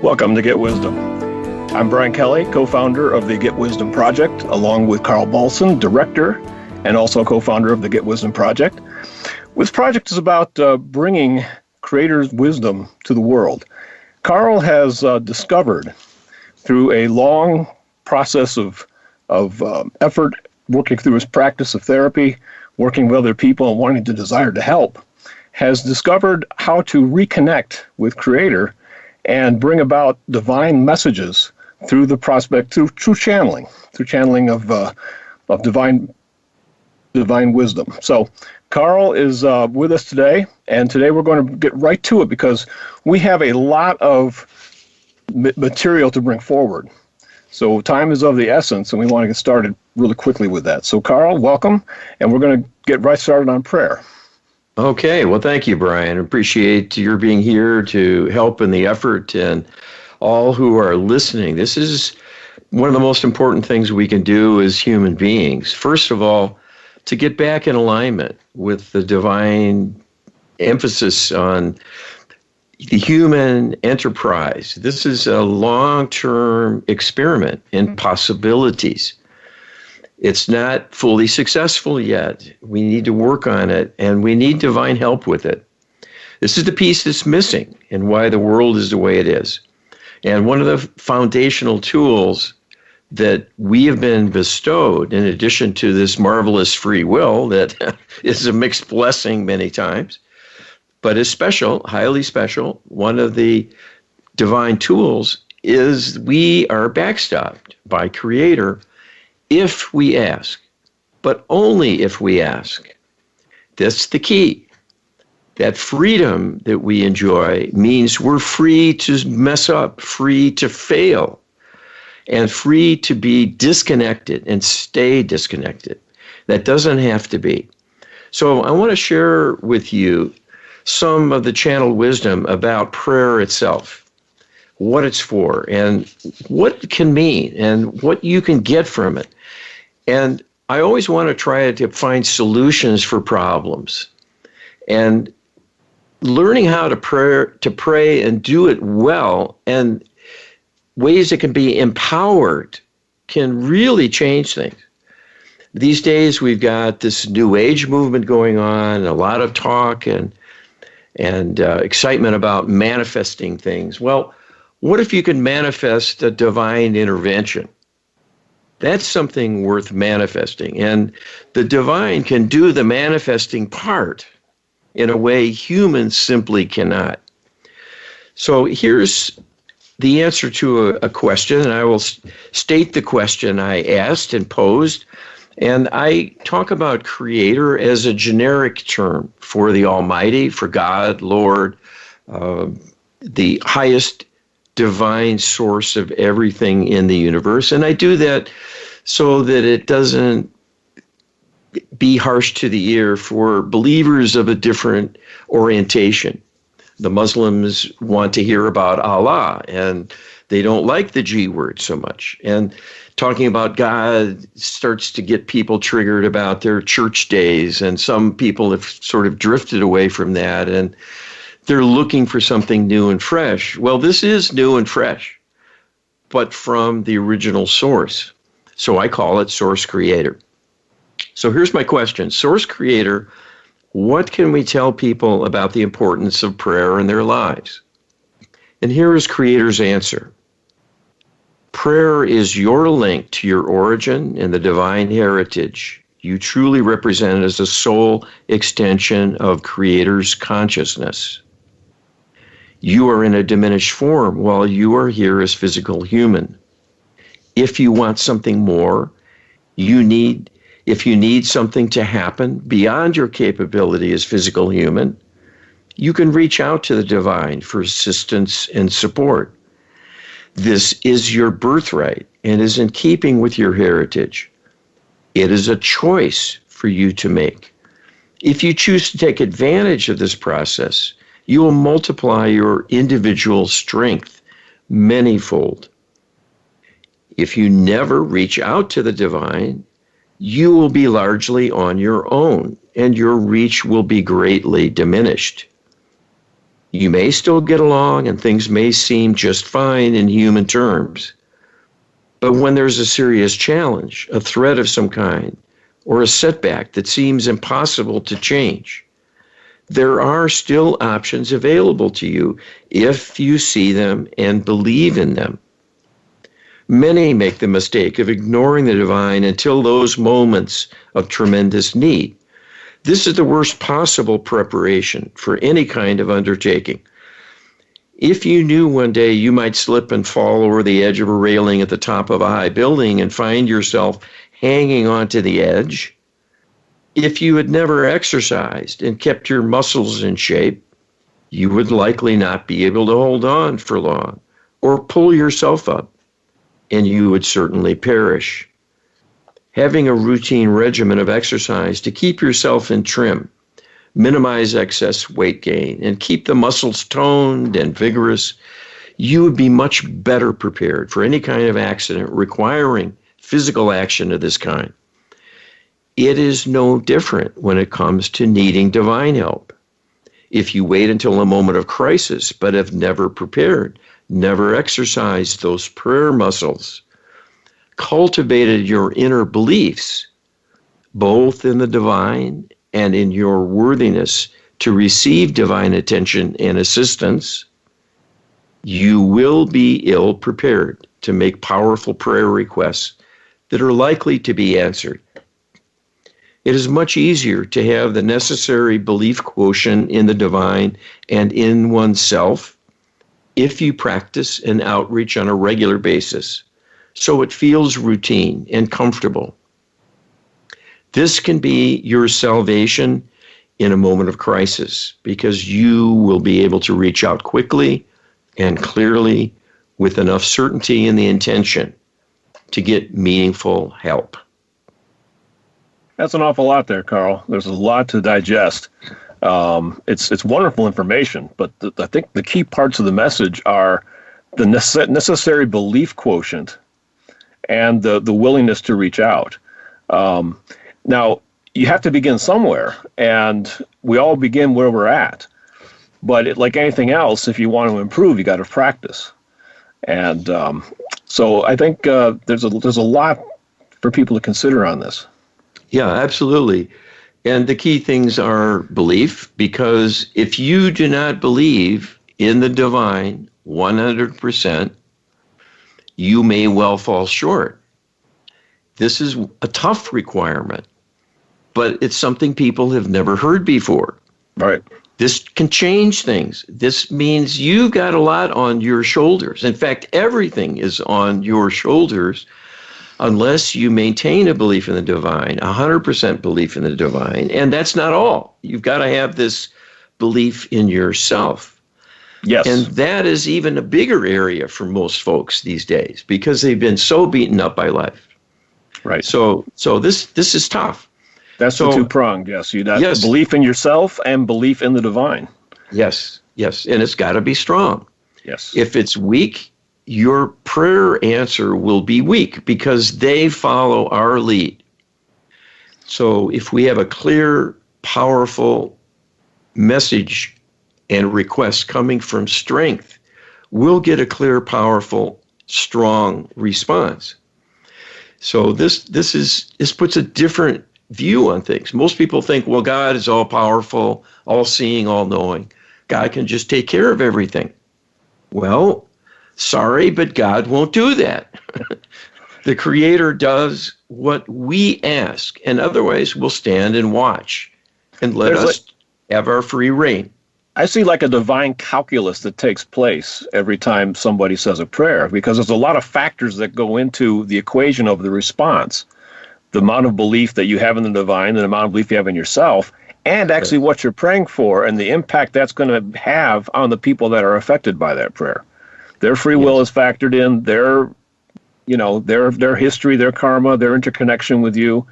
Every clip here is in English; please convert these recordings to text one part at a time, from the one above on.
Welcome to Get Wisdom. I'm Brian Kelly, co-founder of the Get Wisdom Project, along with Carl Balson, director, and also co-founder of the Get Wisdom Project. This project is about bringing creators' wisdom to the world. Carl has discovered through a long process of effort, working through his practice of therapy, working with other people and wanting to desire to help, has discovered how to reconnect with Creator and bring about divine messages through the prospect, through channeling of divine wisdom. So Carl is with us today, and today we're going to get right to it because we have a lot of material to bring forward. So time is of the essence, and we want to get started really quickly with that. So Carl, welcome, and we're going to get right started on prayer. Okay, well, thank you, Brian. Appreciate your being here to help in the effort, and all who are listening. This is one of the most important things we can do as human beings. First of all, to get back in alignment with the divine emphasis on the human enterprise. This is a long-term experiment in possibilities. It's not fully successful yet. We need to work on it, and we need divine help with it. This is the piece that's missing and why the world is the way it is. And one of the foundational tools that we have been bestowed, in addition to this marvelous free will that is a mixed blessing many times, but is special, highly special, one of the divine tools is we are backstopped by Creator if we ask, but only if we ask. That's the key. That freedom that we enjoy means we're free to mess up, free to fail, and free to be disconnected and stay disconnected. That doesn't have to be. So I want to share with you some of the channeled wisdom about prayer itself, what it's for, and what it can mean, and what you can get from it. And I always want to try to find solutions for problems. And learning how to pray and do it well, and ways that can be empowered, can really change things. These days we've got this New Age movement going on, a lot of talk and excitement about manifesting things. Well, what if you can manifest a divine intervention? That's something worth manifesting. And the divine can do the manifesting part in a way humans simply cannot. So here's the answer to a question, and I will state the question I asked and posed. And I talk about Creator as a generic term for the Almighty, for God, Lord, the highest divine source of everything in the universe. And I do that so that it doesn't be harsh to the ear for believers of a different orientation. The Muslims want to hear about Allah, and they don't like the G word so much. And talking about God starts to get people triggered about their church days, and some people have sort of drifted away from that, and they're looking for something new and fresh. Well, this is new and fresh, but from the original source. So I call it Source Creator. So here's my question. Source Creator, what can we tell people about the importance of prayer in their lives? And here is Creator's answer. Prayer is your link to your origin and the divine heritage you truly represent as a soul extension of Creator's consciousness. You are in a diminished form while you are here as physical human. If you want something more, if you need something to happen beyond your capability as physical human, you can reach out to the divine for assistance and support. This is your birthright and is in keeping with your heritage. It is a choice for you to make. If you choose to take advantage of this process, you will multiply your individual strength manyfold. If you never reach out to the divine, you will be largely on your own, and your reach will be greatly diminished. You may still get along and things may seem just fine in human terms. But when there's a serious challenge, a threat of some kind, or a setback that seems impossible to change, there are still options available to you if you see them and believe in them. Many make the mistake of ignoring the divine until those moments of tremendous need. This is the worst possible preparation for any kind of undertaking. If you knew one day you might slip and fall over the edge of a railing at the top of a high building and find yourself hanging onto the edge, if you had never exercised and kept your muscles in shape, you would likely not be able to hold on for long or pull yourself up, and you would certainly perish. Having a routine regimen of exercise to keep yourself in trim, minimize excess weight gain, and keep the muscles toned and vigorous, you would be much better prepared for any kind of accident requiring physical action of this kind. It is no different when it comes to needing divine help. If you wait until a moment of crisis but have never prepared, never exercised those prayer muscles, cultivated your inner beliefs, both in the divine and in your worthiness to receive divine attention and assistance, you will be ill prepared to make powerful prayer requests that are likely to be answered. It is much easier to have the necessary belief quotient in the divine and in oneself if you practice an outreach on a regular basis, so it feels routine and comfortable. This can be your salvation in a moment of crisis because you will be able to reach out quickly and clearly with enough certainty in the intention to get meaningful help. That's an awful lot there, Carl. There's a lot to digest. It's wonderful information, but I think the key parts of the message are the necessary belief quotient and the willingness to reach out. Now, you have to begin somewhere, and we all begin where we're at. But like anything else, if you want to improve, you got to practice. And so I think there's a lot for people to consider on this. Yeah, absolutely. And the key things are belief, because if you do not believe in the divine 100%, you may well fall short. This is a tough requirement, but it's something people have never heard before. Right. This can change things. This means you've got a lot on your shoulders. In fact, everything is on your shoulders unless you maintain a belief in the divine, 100% belief in the divine. And that's not all. You've got to have this belief in yourself. Yes. And that is even a bigger area for most folks these days because they've been so beaten up by life. Right. So this is tough. That's the two-pronged, yes. You have belief in yourself and belief in the divine. Yes. And it's got to be strong. Yes. If it's weak, your prayer answer will be weak because they follow our lead. So if we have a clear, powerful message and request coming from strength, we'll get a clear, powerful, strong response. So this puts a different view on things. Most people think, well, God is all powerful, all seeing, all knowing. God can just take care of everything. Well, sorry, but God won't do that. The Creator does what we ask, and otherwise we'll stand and watch and let us have our free reign. I see like a divine calculus that takes place every time somebody says a prayer, because there's a lot of factors that go into the equation of the response. The amount of belief that you have in the divine, the amount of belief you have in yourself, and actually what you're praying for, and the impact that's going to have on the people that are affected by that prayer. Their free will is factored in, their history, their karma, their interconnection with you.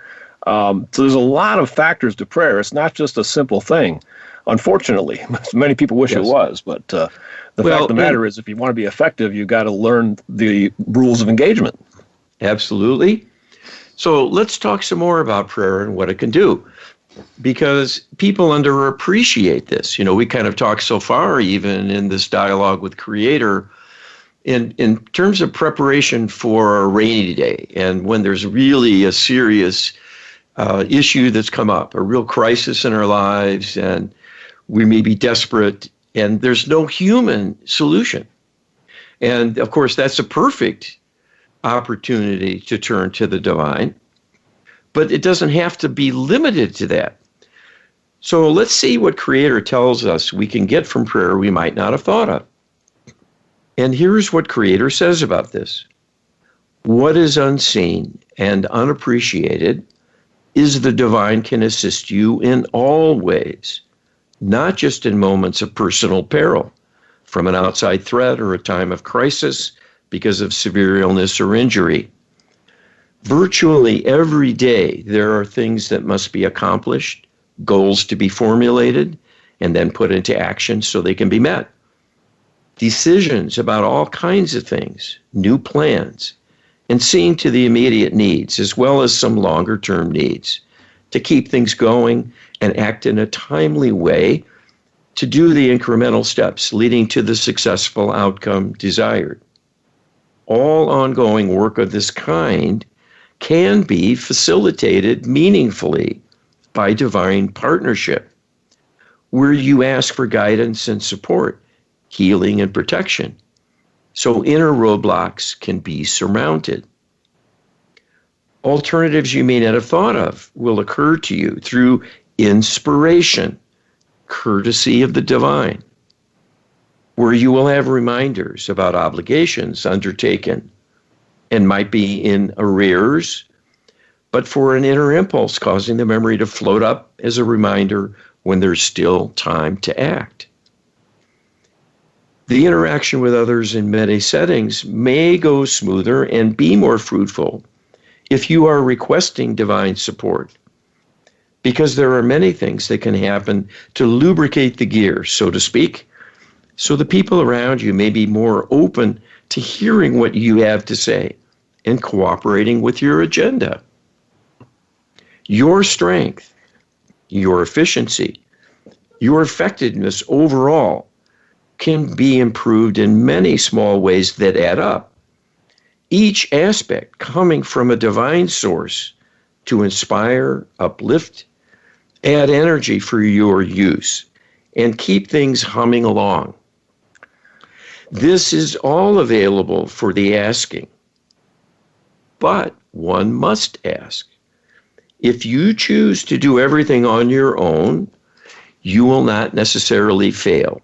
So there's a lot of factors to prayer. It's not just a simple thing. Unfortunately, many people wish it was, but the fact of the matter is, if you want to be effective, you got to learn the rules of engagement. Absolutely. So let's talk some more about prayer and what it can do. because people underappreciate this. We kind of talked so far, even in this dialogue with Creator, in terms of preparation for a rainy day, and when there's really a serious issue that's come up, a real crisis in our lives, and we may be desperate, and there's no human solution. And of course, that's a perfect opportunity to turn to the divine, but it doesn't have to be limited to that. So let's see what Creator tells us we can get from prayer we might not have thought of. And here's what Creator says about this. What is unseen and unappreciated is the divine can assist you in all ways, not just in moments of personal peril, from an outside threat or a time of crisis because of severe illness or injury. Virtually every day, there are things that must be accomplished, goals to be formulated, and then put into action so they can be met. Decisions about all kinds of things, new plans, and seeing to the immediate needs as well as some longer-term needs to keep things going and act in a timely way to do the incremental steps leading to the successful outcome desired. All ongoing work of this kind can be facilitated meaningfully by divine partnership, where you ask for guidance and support, healing and protection, so inner roadblocks can be surmounted. Alternatives you may not have thought of will occur to you through inspiration, courtesy of the divine, where you will have reminders about obligations undertaken and might be in arrears, but for an inner impulse causing the memory to float up as a reminder when there's still time to act. The interaction with others in many settings may go smoother and be more fruitful if you are requesting divine support, because there are many things that can happen to lubricate the gears, so to speak, so the people around you may be more open to hearing what you have to say and cooperating with your agenda. Your strength, your efficiency, your effectiveness overall can be improved in many small ways that add up, each aspect coming from a divine source to inspire, uplift, add energy for your use, and keep things humming along. This is all available for the asking, but one must ask. If you choose to do everything on your own, you will not necessarily fail,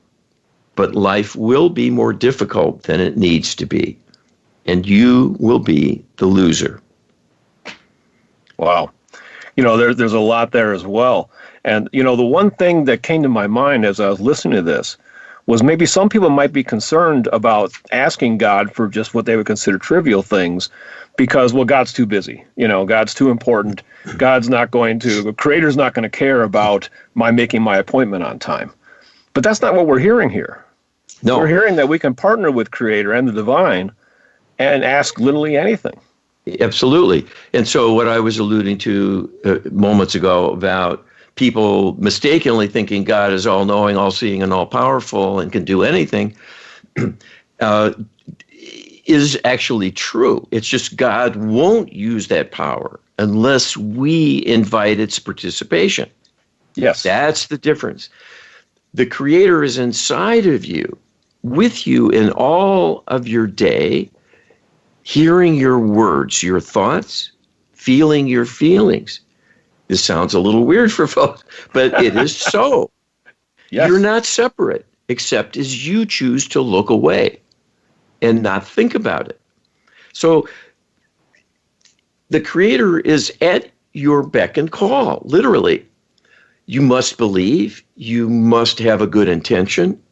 but life will be more difficult than it needs to be, and you will be the loser. Wow. There's a lot there as well. And, the one thing that came to my mind as I was listening to this was maybe some people might be concerned about asking God for just what they would consider trivial things because, well, God's too busy. God's too important. The Creator's not going to care about my making my appointment on time. But that's not what we're hearing here. No. We're hearing that we can partner with Creator and the divine and ask literally anything. Absolutely. And so what I was alluding to moments ago about people mistakenly thinking God is all-knowing, all-seeing, and all-powerful and can do anything is actually true. It's just God won't use that power unless we invite its participation. Yes. That's the difference. The Creator is inside of you, with you in all of your day, hearing your words, your thoughts, feeling your feelings. This sounds a little weird for folks, but it is so. Yes. You're not separate, except as you choose to look away and not think about it. So the Creator is at your beck and call, literally. You must believe, you must have a good intention.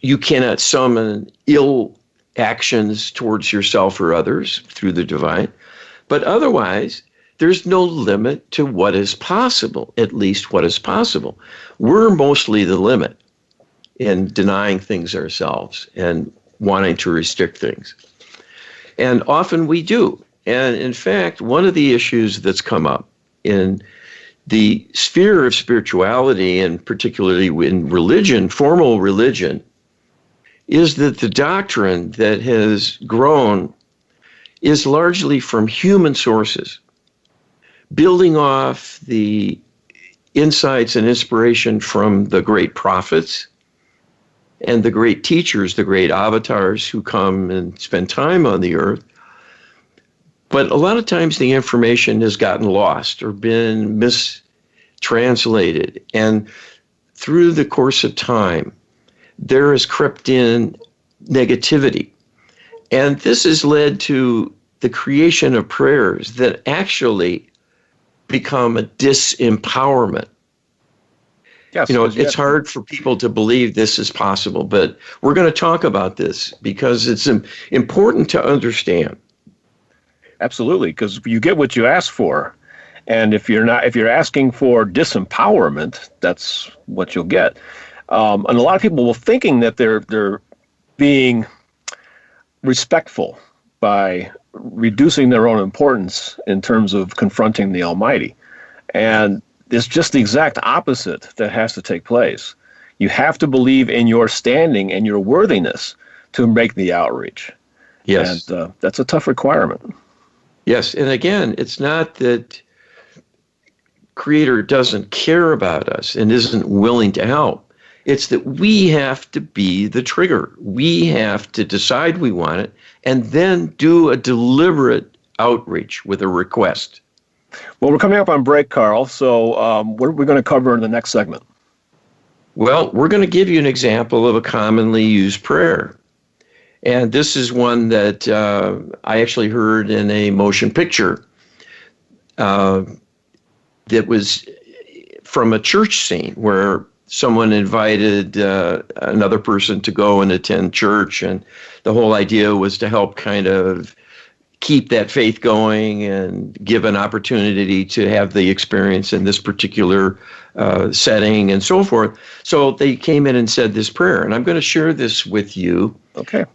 You cannot summon ill actions towards yourself or others through the divine. But otherwise, there's no limit to what is possible, at least what is possible. We're mostly the limit in denying things ourselves and wanting to restrict things. And often we do. And in fact, one of the issues that's come up in The sphere of spirituality, and particularly in religion, formal religion, is that the doctrine that has grown is largely from human sources, building off the insights and inspiration from the great prophets and the great teachers, the great avatars who come and spend time on the earth. But a lot of times the information has gotten lost or been mistranslated. And through the course of time, there has crept in negativity. And this has led to the creation of prayers that actually become a disempowerment. Yes, it's hard for people to believe this is possible, but we're going to talk about this because it's important to understand. Absolutely, because you get what you ask for. And if you're asking for disempowerment, that's what you'll get. And a lot of people will thinking that they're being respectful by reducing their own importance in terms of confronting the Almighty. And it's just the exact opposite that has to take place. You have to believe in your standing and your worthiness to make the outreach. Yes. And that's a tough requirement. Yes. And again, it's not that Creator doesn't care about us and isn't willing to help. It's that we have to be the trigger. We have to decide we want it and then do a deliberate outreach with a request. Well, we're coming up on break, Carl. So what are we going to cover in the next segment? Well, we're going to give you an example of a commonly used prayer. And this is one that I actually heard in a motion picture that was from a church scene where someone invited another person to go and attend church. And the whole idea was to help kind of keep that faith going and give an opportunity to have the experience in this particular setting and so forth. So they came in and said this prayer, and I'm going to share this with you. Okay.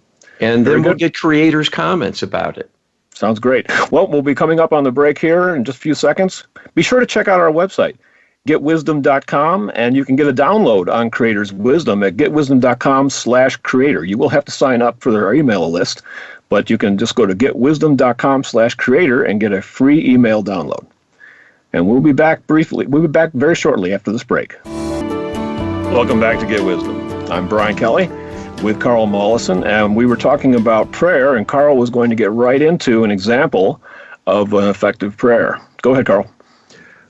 And then we'll get creators' comments about it. Sounds great. Well, we'll be coming up on the break here in just a few seconds. Be sure to check out our website, getwisdom.com, and you can get a download on Creator's Wisdom at getwisdom.com/creator. You will have to sign up for their email list, but you can just go to getwisdom.com/creator and get a free email download. And we'll be back briefly. We'll be back very shortly after this break. Welcome back to Get Wisdom. I'm Brian Kelly with Carl Mollison, and we were talking about prayer, and Carl was going to get right into an example of an effective prayer. Go ahead, Carl.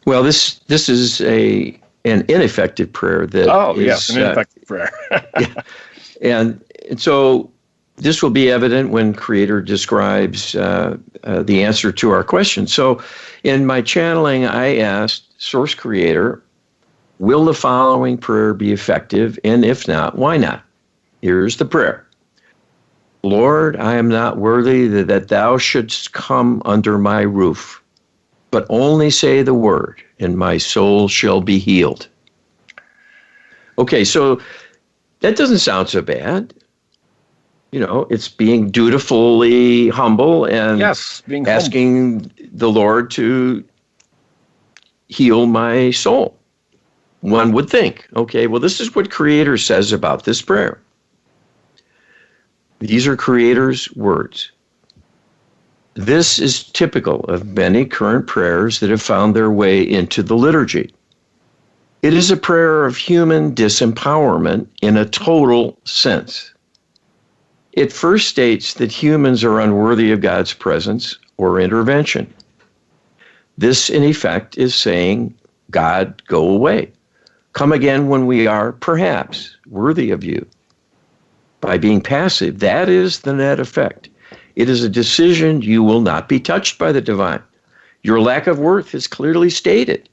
Well, this is an ineffective prayer that yes, an ineffective prayer. Yeah. And so this will be evident when Creator describes the answer to our question. So in my channeling, I asked Source Creator, will the following prayer be effective? And if not, why not? Here's the prayer. Lord, I am not worthy that thou shouldst come under my roof, but only say the word, and my soul shall be healed. Okay, so that doesn't sound so bad. It's being dutifully humble and being asking the Lord to heal my soul. One would think, okay, well, this is what Creator says about this prayer. These are Creator's words. This is typical of many current prayers that have found their way into the liturgy. It is a prayer of human disempowerment in a total sense. It first states that humans are unworthy of God's presence or intervention. This, in effect, is saying, God, go away. Come again when we are, perhaps, worthy of you. By being passive, that is the net effect. It is a decision you will not be touched by the divine. Your lack of worth is clearly stated,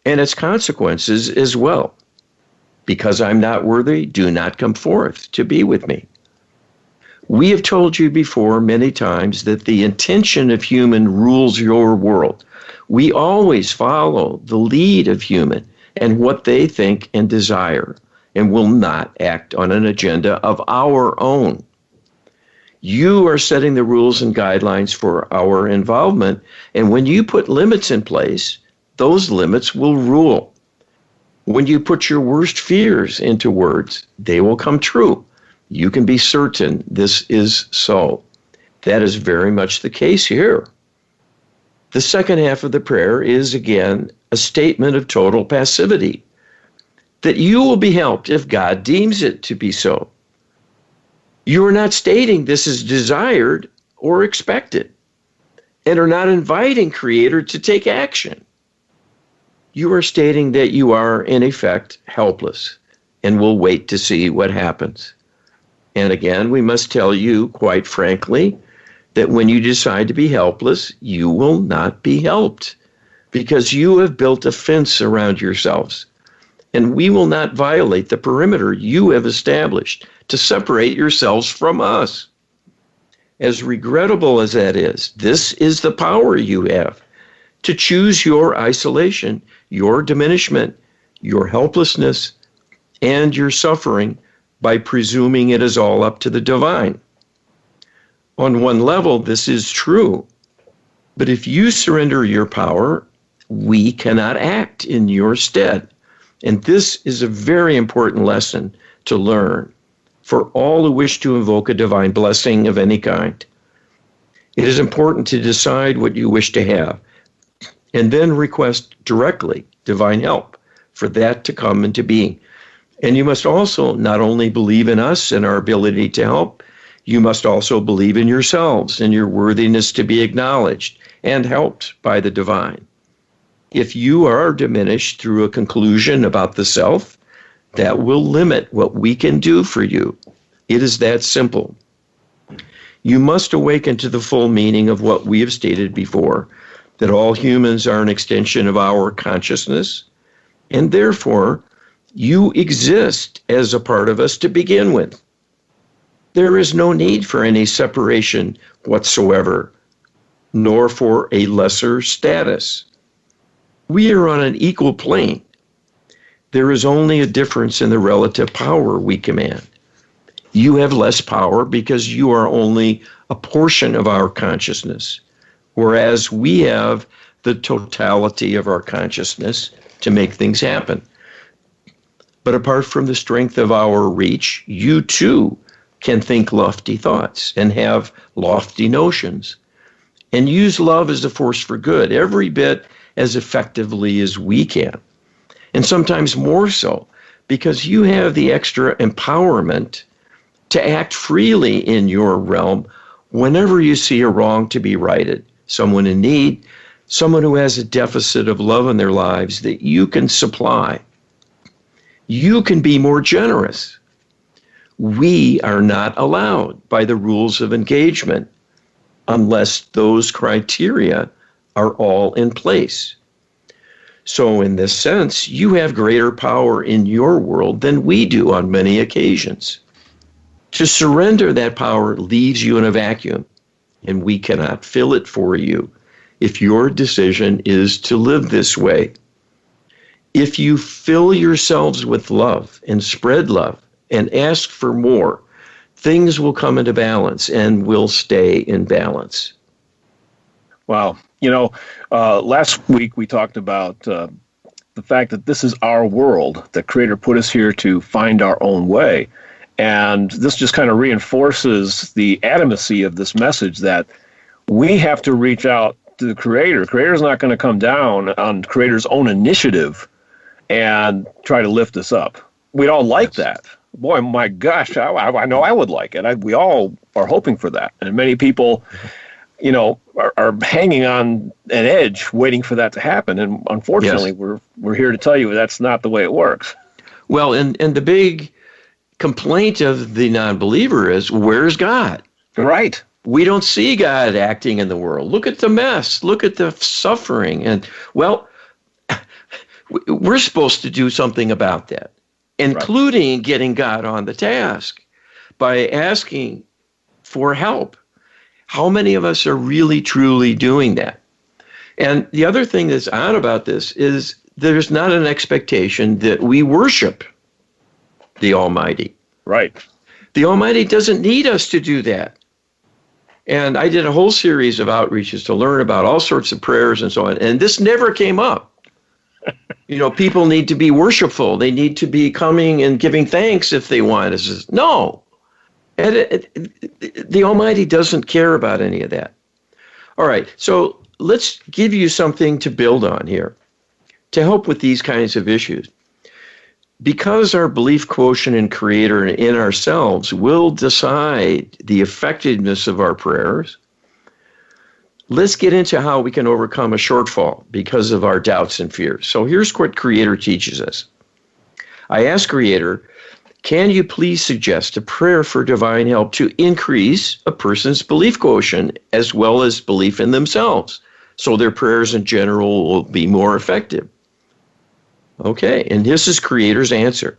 and its consequences as well. Because I'm not worthy, do not come forth to be with me. We have told you before many times that the intention of human rules your world. We always follow the lead of human and what they think and desire, and will not act on an agenda of our own. You are setting the rules and guidelines for our involvement, and when you put limits in place, those limits will rule. When you put your worst fears into words, they will come true. You can be certain this is so. That is very much the case here. The second half of the prayer is, again, a statement of total passivity, that you will be helped if God deems it to be so. You are not stating this is desired or expected, and are not inviting Creator to take action. You are stating that you are, in effect, helpless and will wait to see what happens. And again, we must tell you, quite frankly, that when you decide to be helpless, you will not be helped, because you have built a fence around yourselves, and we will not violate the perimeter you have established to separate yourselves from us. As regrettable as that is, this is the power you have to choose your isolation, your diminishment, your helplessness, and your suffering by presuming it is all up to the divine. On one level, this is true, but if you surrender your power, we cannot act in your stead. And this is a very important lesson to learn for all who wish to invoke a divine blessing of any kind. It is important to decide what you wish to have, and then request directly divine help for that to come into being. And you must also not only believe in us and our ability to help, you must also believe in yourselves and your worthiness to be acknowledged and helped by the divine. If you are diminished through a conclusion about the self, that will limit what we can do for you. It is that simple. You must awaken to the full meaning of what we have stated before, that all humans are an extension of our consciousness, and therefore you exist as a part of us to begin with. There is no need for any separation whatsoever, nor for a lesser status. We are on an equal plane. There is only a difference in the relative power we command. You have less power because you are only a portion of our consciousness, whereas we have the totality of our consciousness to make things happen. But apart from the strength of our reach, you too can think lofty thoughts and have lofty notions and use love as a force for good every bit as effectively as we can. And sometimes more so, because you have the extra empowerment to act freely in your realm whenever you see a wrong to be righted, someone in need, someone who has a deficit of love in their lives that you can supply. You can be more generous. We are not allowed by the rules of engagement unless those criteria are all in place. So in this sense, you have greater power in your world than we do on many occasions. To surrender that power leaves you in a vacuum, and we cannot fill it for you if your decision is to live this way. If you fill yourselves with love and spread love and ask for more, things will come into balance and will stay in balance. Wow. Last week we talked about the fact that this is our world, that Creator put us here to find our own way. And this just kind of reinforces the adamancy of this message that we have to reach out to the Creator. Creator's not going to come down on Creator's own initiative and try to lift us up. We all like that. Boy, my gosh, I know I would like it. We all are hoping for that. And many people, are hanging on an edge waiting for that to happen. And unfortunately, yes, we're here to tell you that's not the way it works. Well, and the big complaint of the non-believer is, where's God? Right. We don't see God acting in the world. Look at the mess. Look at the suffering. And, well, we're supposed to do something about that, including getting God on the task by asking for help. How many of us are really, truly doing that? And the other thing that's odd about this is there's not an expectation that we worship the Almighty. Right. The Almighty doesn't need us to do that. And I did a whole series of outreaches to learn about all sorts of prayers and so on, and this never came up. People need to be worshipful. They need to be coming and giving thanks if they want. It's just, no. The Almighty doesn't care about any of that. All right, so let's give you something to build on here to help with these kinds of issues. Because our belief quotient in Creator and in ourselves will decide the effectiveness of our prayers, let's get into how we can overcome a shortfall because of our doubts and fears. So here's what Creator teaches us. I ask Creator, can you please suggest a prayer for divine help to increase a person's belief quotient as well as belief in themselves, so their prayers in general will be more effective? Okay, and this is Creator's answer.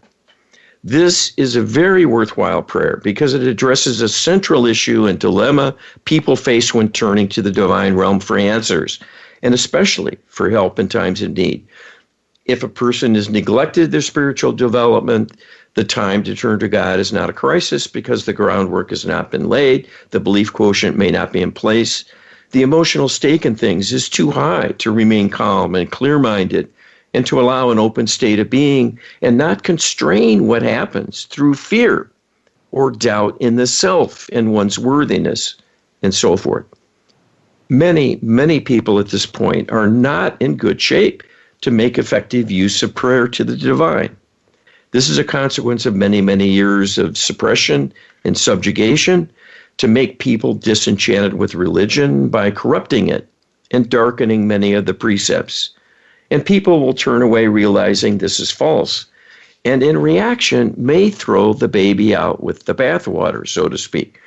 This is a very worthwhile prayer because it addresses a central issue and dilemma people face when turning to the divine realm for answers, and especially for help in times of need. If a person has neglected their spiritual development, the time to turn to God is not a crisis because the groundwork has not been laid, the belief quotient may not be in place, the emotional stake in things is too high to remain calm and clear-minded, and to allow an open state of being and not constrain what happens through fear or doubt in the self and one's worthiness and so forth. Many, many people at this point are not in good shape to make effective use of prayer to the divine. This is a consequence of many, many years of suppression and subjugation to make people disenchanted with religion by corrupting it and darkening many of the precepts. And people will turn away realizing this is false, and in reaction may throw the baby out with the bathwater, so to speak.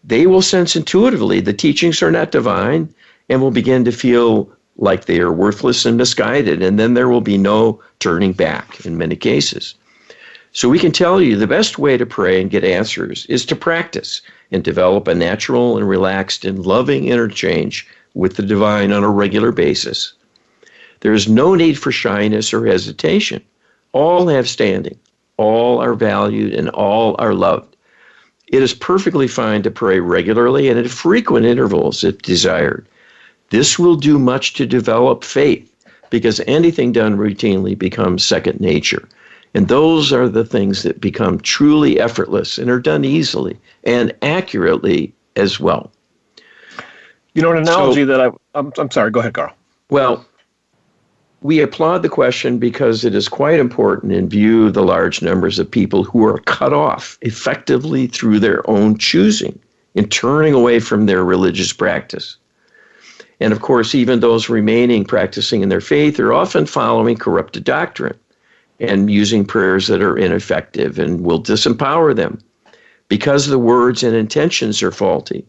They will sense intuitively the teachings are not divine and will begin to feel like they are worthless and misguided, and then there will be no turning back in many cases. So we can tell you the best way to pray and get answers is to practice and develop a natural and relaxed and loving interchange with the divine on a regular basis. There is no need for shyness or hesitation. All have standing, all are valued, and all are loved. It is perfectly fine to pray regularly and at frequent intervals if desired. This will do much to develop faith because anything done routinely becomes second nature. And those are the things that become truly effortless and are done easily and accurately as well. An analogy I'm sorry, go ahead, Carl. Well, we applaud the question because it is quite important in view of the large numbers of people who are cut off effectively through their own choosing in turning away from their religious practice. And of course, even those remaining practicing in their faith are often following corrupted doctrine and using prayers that are ineffective and will disempower them because the words and intentions are faulty.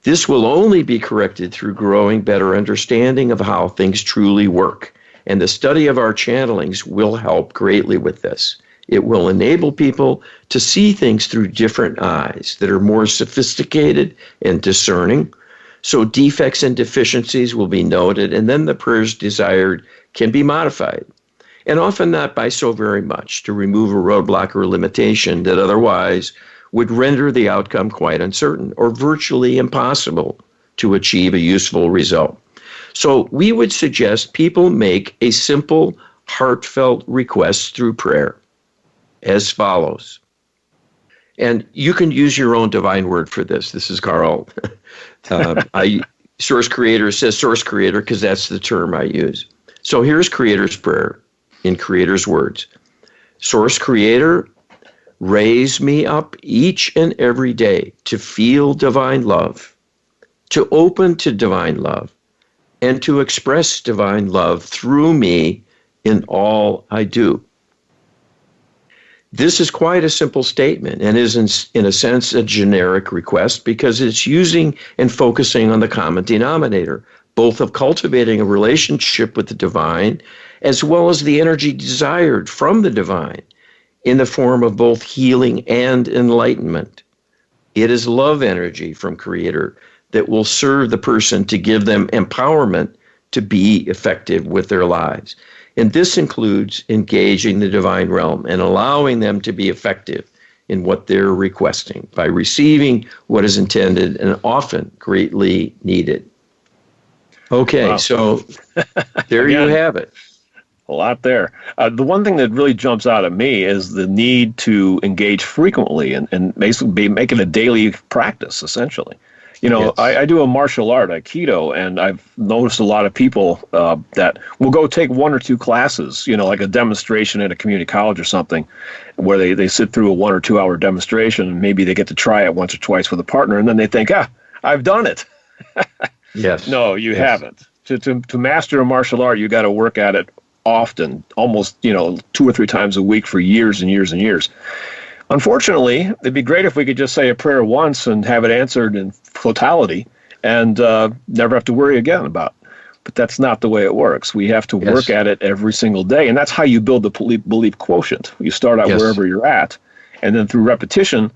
This will only be corrected through growing better understanding of how things truly work. And the study of our channelings will help greatly with this. It will enable people to see things through different eyes that are more sophisticated and discerning. So defects and deficiencies will be noted, and then the prayers desired can be modified. And often not by so very much to remove a roadblock or limitation that otherwise would render the outcome quite uncertain or virtually impossible to achieve a useful result. So we would suggest people make a simple, heartfelt request through prayer as follows. And you can use your own divine word for this. This is Carl. Source Creator says Source Creator because that's the term I use. So here's Creator's prayer in Creator's words. Source Creator, raise me up each and every day to feel divine love, to open to divine love, and to express divine love through me in all I do. This is quite a simple statement and is in a sense a generic request because it's using and focusing on the common denominator, both of cultivating a relationship with the divine as well as the energy desired from the divine in the form of both healing and enlightenment. It is love energy from Creator that will serve the person to give them empowerment to be effective with their lives. And this includes engaging the divine realm and allowing them to be effective in what they're requesting by receiving what is intended and often greatly needed. Okay, wow. So there you have it. A lot there. The one thing that really jumps out at me is the need to engage frequently and basically make it a daily practice, essentially. You know, Yes. I do a martial art, Aikido, and I've noticed a lot of people that will go take one or two classes, you know, like a demonstration at a community college or something, where they sit through a 1 or 2 hour demonstration, and maybe they get to try it once or twice with a partner, and then they think, I've done it. Yes. No, you Yes. haven't. To master a martial art, you got to work at it often, almost, you know, 2 or 3 times a week for years and years and years. Unfortunately, it'd be great if we could just say a prayer once and have it answered in totality and never have to worry again about it. But that's not the way it works. We have to work at it every single day, and that's how you build the belief quotient. You start out wherever you're at, and then through repetition,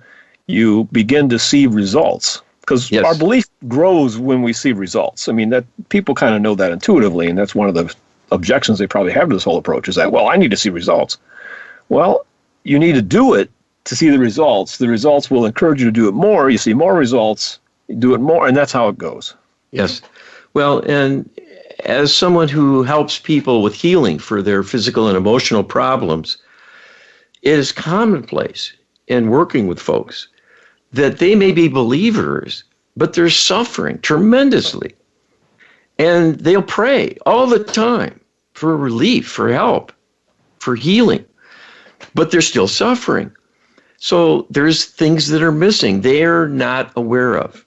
you begin to see results. Because our belief grows when we see results. I mean, that people kind of know that intuitively, and that's one of the objections they probably have to this whole approach is that, well, I need to see results. Well, you need to do it to see the results. The results will encourage you to do it more. You see more results, you do it more, and that's how it goes. Yes. Well, and as someone who helps people with healing for their physical and emotional problems, it is commonplace in working with folks that they may be believers, but they're suffering tremendously. And they'll pray all the time for relief, for help, for healing, but they're still suffering. So there's things that are missing they're not aware of.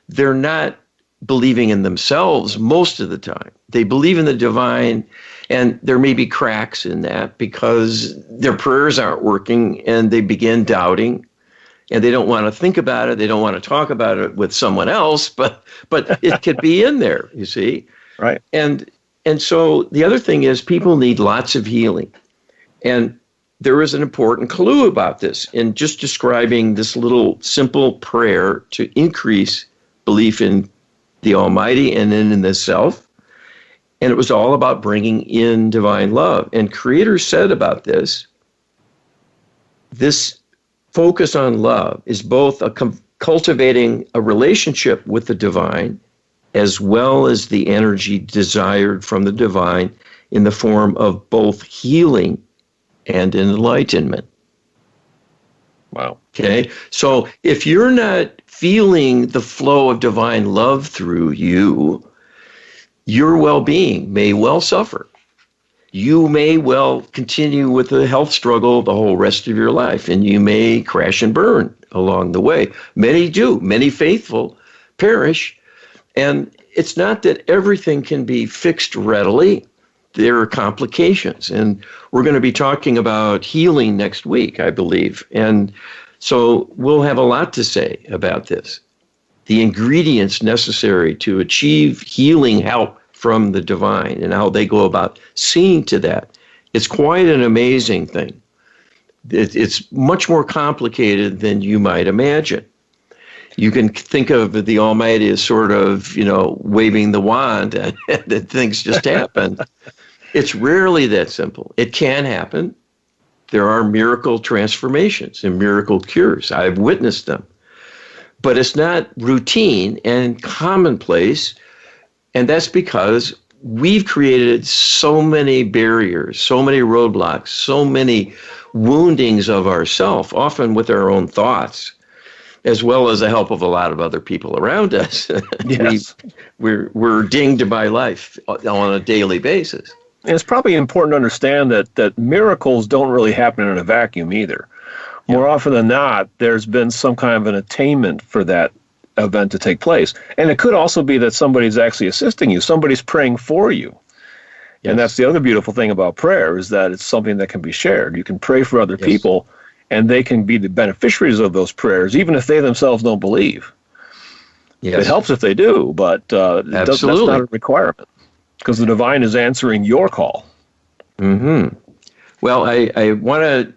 They're not believing in themselves most of the time. They believe in the divine, and there may be cracks in that because their prayers aren't working and they begin doubting. And they don't want to think about it. They don't want to talk about it with someone else, but it could be in there, you see. Right. And so the other thing is people need lots of healing. And there is an important clue about this in just describing this little simple prayer to increase belief in the Almighty and in the self. And it was all about bringing in divine love. And Creator said about this focus on love is both cultivating a relationship with the divine as well as the energy desired from the divine in the form of both healing and enlightenment. Wow. Okay. So if you're not feeling the flow of divine love through you, your well-being may well suffer. You may well continue with the health struggle the whole rest of your life, and you may crash and burn along the way. Many do. Many faithful perish. And it's not that everything can be fixed readily. There are complications. And we're going to be talking about healing next week, I believe. And so we'll have a lot to say about this. The ingredients necessary to achieve healing help from the divine and how they go about seeing to that. It's quite an amazing thing. It's much more complicated than you might imagine. You can think of the Almighty as sort of, waving the wand and things just happen. It's rarely that simple. It can happen. There are miracle transformations and miracle cures. I've witnessed them. But it's not routine and commonplace. And that's because we've created so many barriers, so many roadblocks, so many woundings of ourselves, often with our own thoughts, as well as the help of a lot of other people around us. Yes. We're dinged by life on a daily basis. And it's probably important to understand that miracles don't really happen in a vacuum either. More often than not, there's been some kind of an attainment for that event to take place. And it could also be that somebody's actually assisting you. Somebody's praying for you. Yes. And that's the other beautiful thing about prayer is that it's something that can be shared. You can pray for other people, and they can be the beneficiaries of those prayers, even if they themselves don't believe. Yes. It helps if they do, but that's not a requirement because the divine is answering your call. Mm-hmm. Well, I want to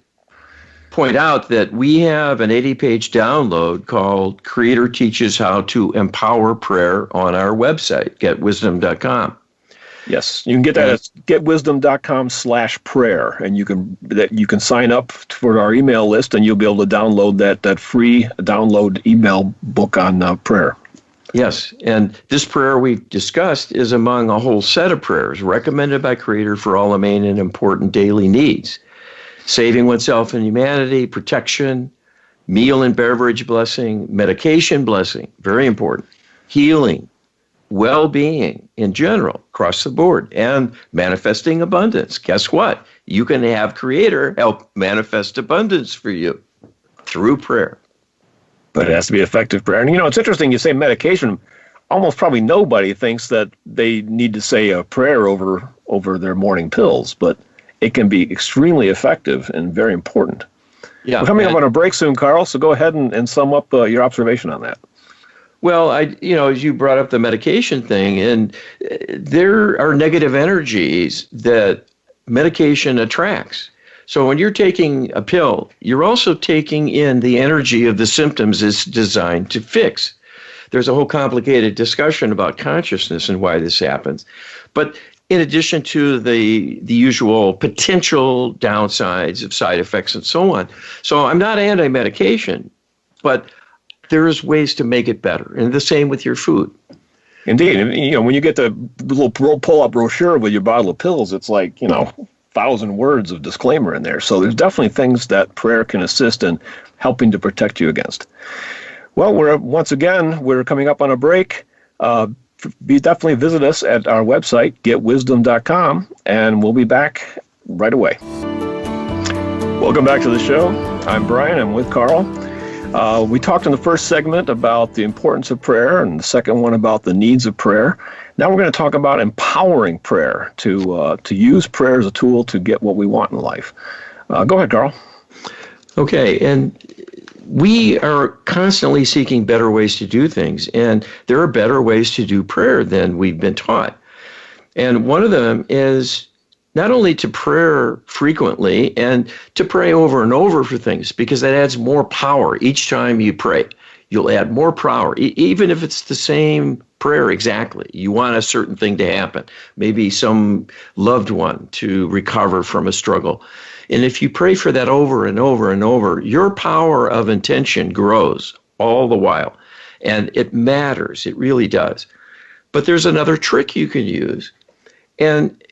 point out that we have an 80-page download called Creator Teaches How to Empower Prayer on our website, getwisdom.com. Yes, you can get that at getwisdom.com/prayer, and you can sign up for our email list, and you'll be able to download that free download email book on prayer. Yes, and this prayer we discussed is among a whole set of prayers recommended by Creator for all the main and important daily needs. Saving oneself and humanity, protection, meal and beverage blessing, medication blessing, very important, healing, well-being in general, across the board, and manifesting abundance. Guess what? You can have Creator help manifest abundance for you through prayer. But it has to be effective prayer. And it's interesting you say medication. Almost probably nobody thinks that they need to say a prayer over their morning pills, but it can be extremely effective and very important. Yeah, we're coming up on a break soon, Carl, so go ahead and sum up your observation on that. Well, as you brought up the medication thing, and there are negative energies that medication attracts. So when you're taking a pill, you're also taking in the energy of the symptoms it's designed to fix. There's a whole complicated discussion about consciousness and why this happens. But in addition to the usual potential downsides of side effects and so on. So I'm not anti-medication, but there's ways to make it better. And the same with your food. Indeed. And, when you get the little pull-up brochure with your bottle of pills, it's like, 1,000 words of disclaimer in there. So there's definitely things that prayer can assist in helping to protect you against. Well, we're coming up on a break. Definitely visit us at our website, getwisdom.com, and we'll be back right away. Welcome back to the show. I'm Brian. I'm with Carl. We talked in the first segment about the importance of prayer and the second one about the needs of prayer. Now we're going to talk about empowering prayer, to use prayer as a tool to get what we want in life. Go ahead, Carl. Okay, and we are constantly seeking better ways to do things, and there are better ways to do prayer than we've been taught. And one of them is not only to pray frequently and to pray over and over for things, because that adds more power. Each time you pray, you'll add more power, even if it's the same prayer exactly. You want a certain thing to happen, maybe some loved one to recover from a struggle. And if you pray for that over and over and over, your power of intention grows all the while. And it matters. It really does. But there's another trick you can use. And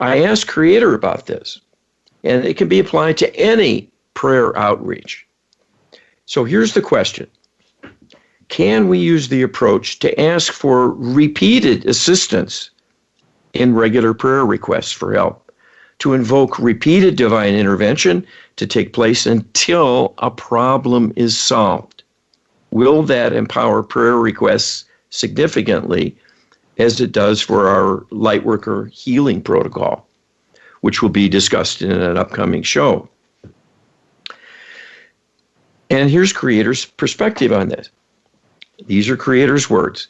I asked Creator about this. And it can be applied to any prayer outreach. So here's the question. Can we use the approach to ask for repeated assistance in regular prayer requests for help? To invoke repeated divine intervention to take place until a problem is solved? Will that empower prayer requests significantly as it does for our Lightworker healing protocol, which will be discussed in an upcoming show? And here's Creator's perspective on this. These are Creator's words.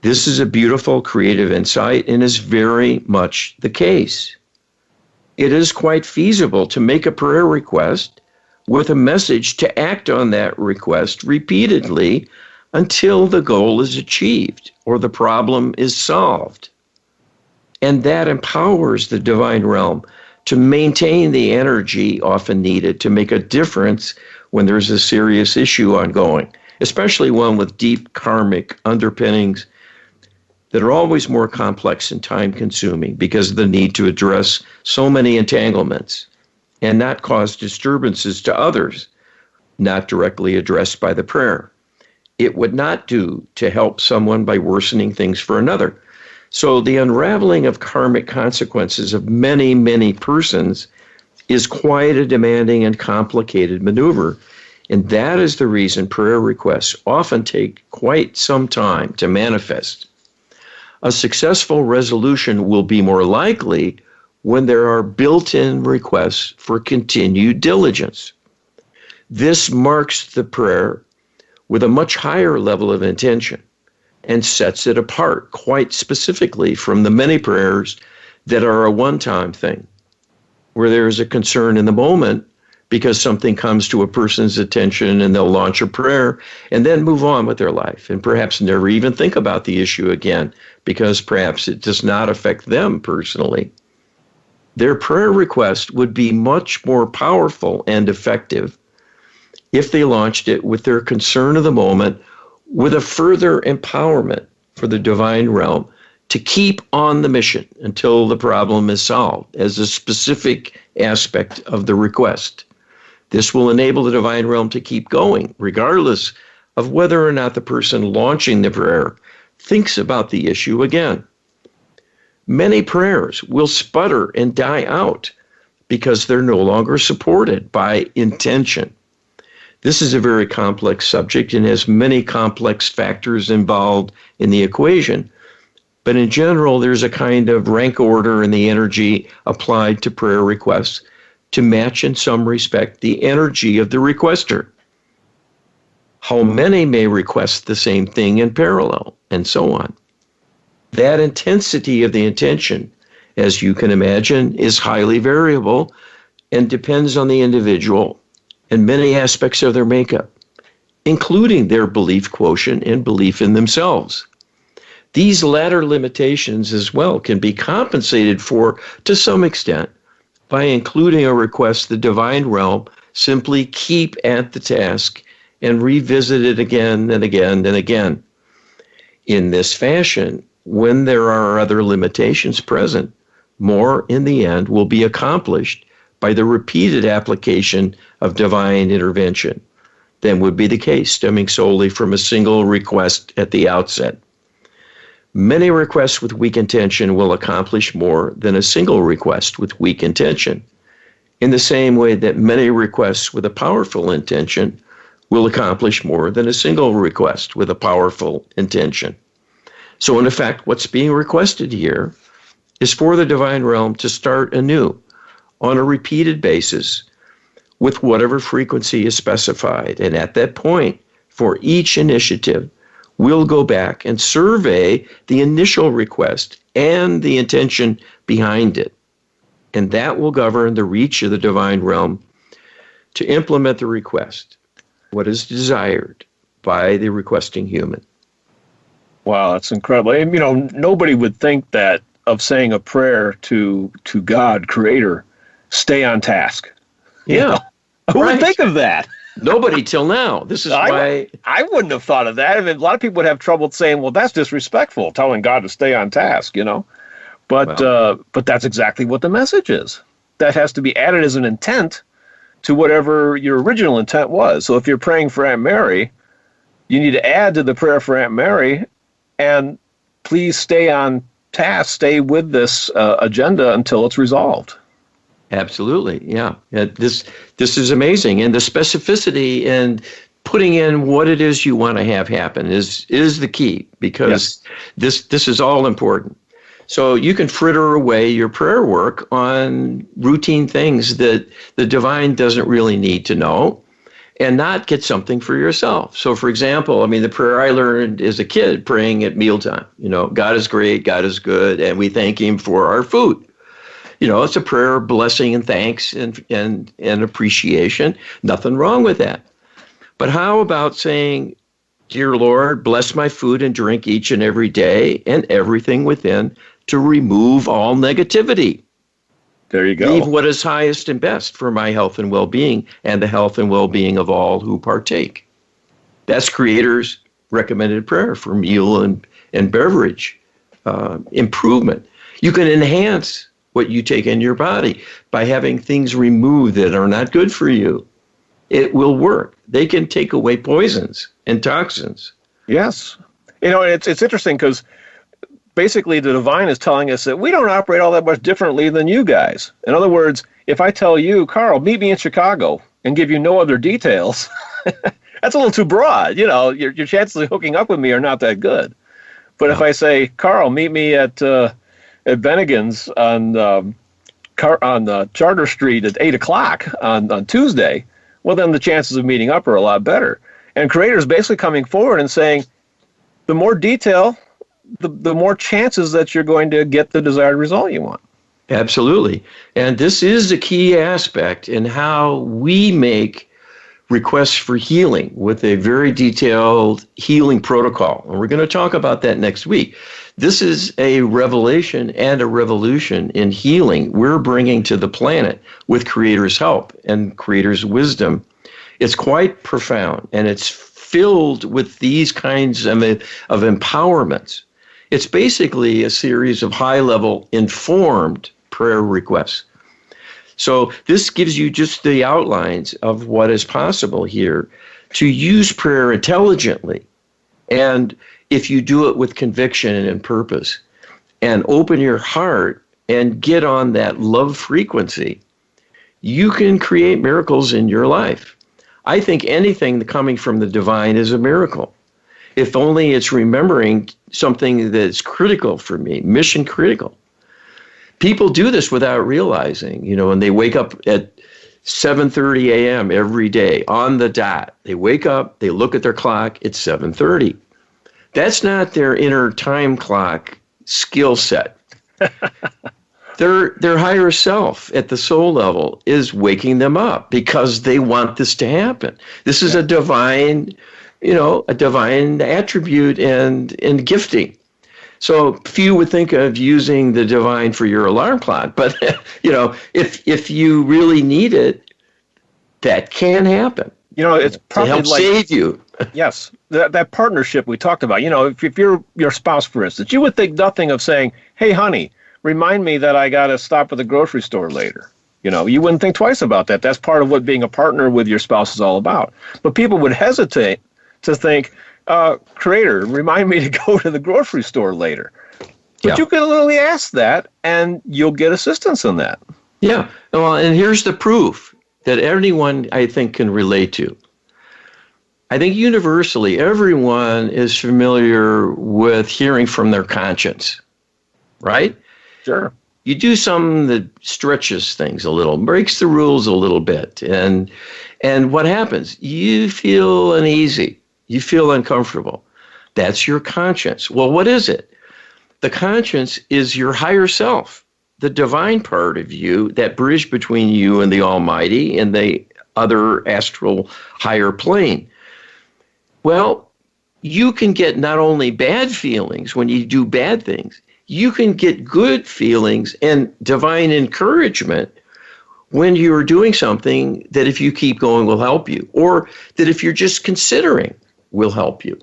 This is a beautiful creative insight and is very much the case. It is quite feasible to make a prayer request with a message to act on that request repeatedly until the goal is achieved or the problem is solved. And that empowers the divine realm to maintain the energy often needed to make a difference when there's a serious issue ongoing, especially one with deep karmic underpinnings that are always more complex and time-consuming because of the need to address so many entanglements and not cause disturbances to others not directly addressed by the prayer. It would not do to help someone by worsening things for another. So the unraveling of karmic consequences of many, many persons is quite a demanding and complicated maneuver. And that is the reason prayer requests often take quite some time to manifest. A successful resolution will be more likely when there are built-in requests for continued diligence. This marks the prayer with a much higher level of intention and sets it apart quite specifically from the many prayers that are a one-time thing, where there is a concern in the moment because something comes to a person's attention and they'll launch a prayer and then move on with their life and perhaps never even think about the issue again because perhaps it does not affect them personally. Their prayer request would be much more powerful and effective if they launched it with their concern of the moment with a further empowerment for the divine realm to keep on the mission until the problem is solved as a specific aspect of the request. This will enable the divine realm to keep going, regardless of whether or not the person launching the prayer thinks about the issue again. Many prayers will sputter and die out because they're no longer supported by intention. This is a very complex subject and has many complex factors involved in the equation. But in general, there's a kind of rank order in the energy applied to prayer requests to match in some respect the energy of the requester. How many may request the same thing in parallel, and so on. That intensity of the intention, as you can imagine, is highly variable and depends on the individual and many aspects of their makeup, including their belief quotient and belief in themselves. These latter limitations as well can be compensated for to some extent by including a request the divine realm simply keep at the task and revisit it again and again and again. In this fashion, when there are other limitations present, more in the end will be accomplished by the repeated application of divine intervention than would be the case stemming solely from a single request at the outset. Many requests with weak intention will accomplish more than a single request with weak intention, in the same way that many requests with a powerful intention will accomplish more than a single request with a powerful intention. So in effect, what's being requested here is for the divine realm to start anew on a repeated basis with whatever frequency is specified. And at that point, for each initiative, we'll go back and survey the initial request and the intention behind it. And that will govern the reach of the divine realm to implement the request, what is desired by the requesting human. Wow, that's incredible. And, nobody would think that of saying a prayer to God, Creator, stay on task. Yeah. Who would think of that? Nobody till now. This is why I wouldn't have thought of that. I mean, a lot of people would have trouble saying, well, that's disrespectful, telling God to stay on task, But that's exactly what the message is. That has to be added as an intent to whatever your original intent was. So if you're praying for Aunt Mary, you need to add to the prayer for Aunt Mary, and please stay on task, stay with this agenda until it's resolved. Absolutely, yeah. This is amazing, and the specificity and putting in what it is you want to have happen is the key, because this is all important. So you can fritter away your prayer work on routine things that the divine doesn't really need to know, and not get something for yourself. So, for example, the prayer I learned as a kid praying at mealtime. God is great, God is good, and we thank Him for our food. It's a prayer of blessing and thanks and appreciation. Nothing wrong with that. But how about saying, Dear Lord, bless my food and drink each and every day and everything within to remove all negativity. There you go. Leave what is highest and best for my health and well-being and the health and well-being of all who partake. That's Creator's recommended prayer for meal and beverage improvement. You can enhance what you take in your body by having things removed that are not good for you. It will work. They can take away poisons and toxins. Yes. It's interesting because basically the divine is telling us that we don't operate all that much differently than you guys. In other words, if I tell you, Carl, meet me in Chicago, and give you no other details, that's a little too broad. Your chances of hooking up with me are not that good. But if I say, Carl, meet me at Bennigan's on Charter Street at 8 o'clock on Tuesday, well, then the chances of meeting up are a lot better. And Creator's basically coming forward and saying, the more detail, the more chances that you're going to get the desired result you want. Absolutely. And this is a key aspect in how we make requests for healing with a very detailed healing protocol. And we're going to talk about that next week. This is a revelation and a revolution in healing we're bringing to the planet with Creator's help and Creator's wisdom. It's quite profound, and it's filled with these kinds of empowerments. It's basically a series of high-level informed prayer requests. So this gives you just the outlines of what is possible here to use prayer intelligently. And if you do it with conviction and purpose and open your heart and get on that love frequency, you can create miracles in your life. I think anything coming from the divine is a miracle. If only it's remembering something that's critical for me, mission critical. People do this without realizing, and they wake up at 7:30 a.m. every day on the dot. They wake up, they look at their clock, it's 7:30. That's not their inner time clock skill set. Their higher self at the soul level is waking them up because they want this to happen. This is a divine attribute and gifting. So few would think of using the divine for your alarm clock, but if you really need it, that can happen. It's probably to help save you. Yes, that partnership we talked about. If you're your spouse, for instance, you would think nothing of saying, "Hey, honey, remind me that I got to stop at the grocery store later." You wouldn't think twice about that. That's part of what being a partner with your spouse is all about. But people would hesitate to think, Creator, remind me to go to the grocery store later. But you can literally ask that, and you'll get assistance in that. Yeah. Well, and here's the proof that anyone, I think, can relate to. I think universally, everyone is familiar with hearing from their conscience, right? Sure. You do something that stretches things a little, breaks the rules a little bit, and what happens? You feel uneasy. You feel uncomfortable. That's your conscience. Well, what is it? The conscience is your higher self, the divine part of you, that bridge between you and the Almighty and the other astral higher plane. Well, you can get not only bad feelings when you do bad things, you can get good feelings and divine encouragement when you're doing something that if you keep going will help you, or that if you're just considering will help you.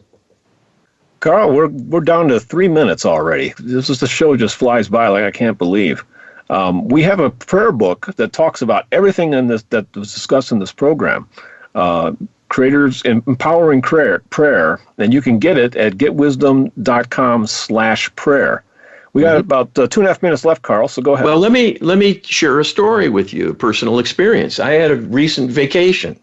Carl, we're down to 3 minutes already. The show just flies by like I can't believe. We have a prayer book that talks about everything in this that was discussed in this program. Creator's Empowering Prayer, and you can get it at getwisdom.com/prayer. We got about 2.5 minutes left, Carl, so go ahead. Well, let me share a story with you, a personal experience. I had a recent vacation,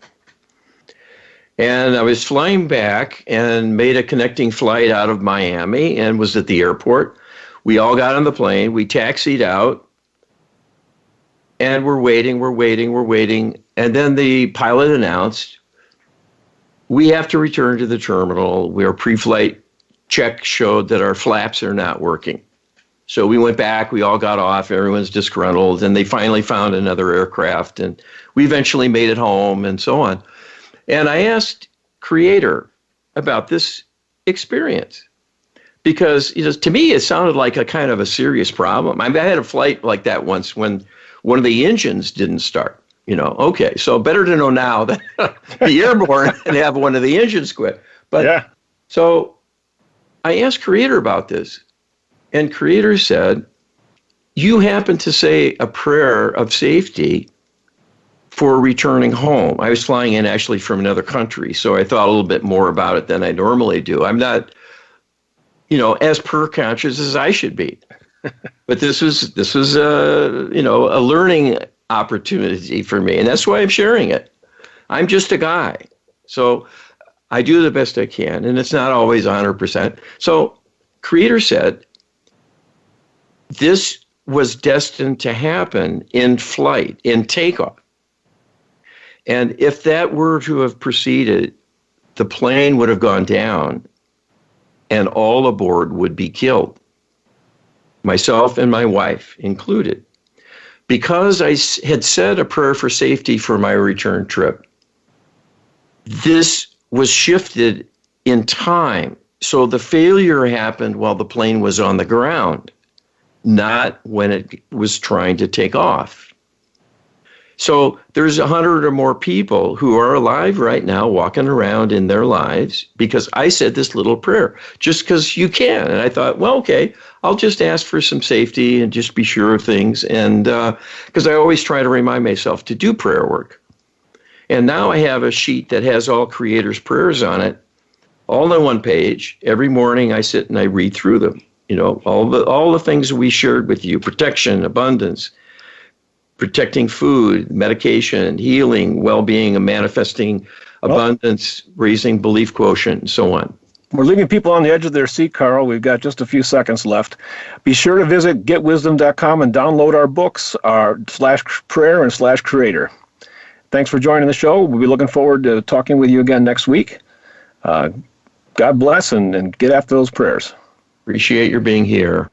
and I was flying back and made a connecting flight out of Miami and was at the airport. We all got on the plane. We taxied out, and we're waiting. And then the pilot announced, we have to return to the terminal. Our pre-flight check showed that our flaps are not working. So we went back, we all got off, everyone's disgruntled, and they finally found another aircraft, and we eventually made it home and so on. And I asked Creator about this experience because to me it sounded like a kind of a serious problem. I had a flight like that once when one of the engines didn't start. Okay, so better to know now that be airborne and have one of the engines quit. But yeah. So I asked Creator about this, and Creator said, you happen to say a prayer of safety for returning home. I was flying in actually from another country, so I thought a little bit more about it than I normally do. I'm not, as per conscious as I should be. But this was a learning opportunity for me, and that's why I'm sharing it. I'm just a guy, so I do the best I can, and it's not always 100%. So Creator said, this was destined to happen in flight, in takeoff. And if that were to have proceeded, the plane would have gone down and all aboard would be killed, myself and my wife included. Because I had said a prayer for safety for my return trip, this was shifted in time. So the failure happened while the plane was on the ground, not when it was trying to take off. So there's 100 or more people who are alive right now, walking around in their lives because I said this little prayer, just because you can. And I thought, well, okay, I'll just ask for some safety and just be sure of things. And because I always try to remind myself to do prayer work. And now I have a sheet that has all creators' prayers on it, all on one page. Every morning I sit and I read through them. You know, all the things we shared with you: protection, abundance, protecting food, medication, healing, well-being, and manifesting abundance, raising belief quotient, and so on. We're leaving people on the edge of their seat, Carl. We've got just a few seconds left. Be sure to visit getwisdom.com and download our books, our /prayer and /creator. Thanks for joining the show. We'll be looking forward to talking with you again next week. God bless, and get after those prayers. Appreciate your being here.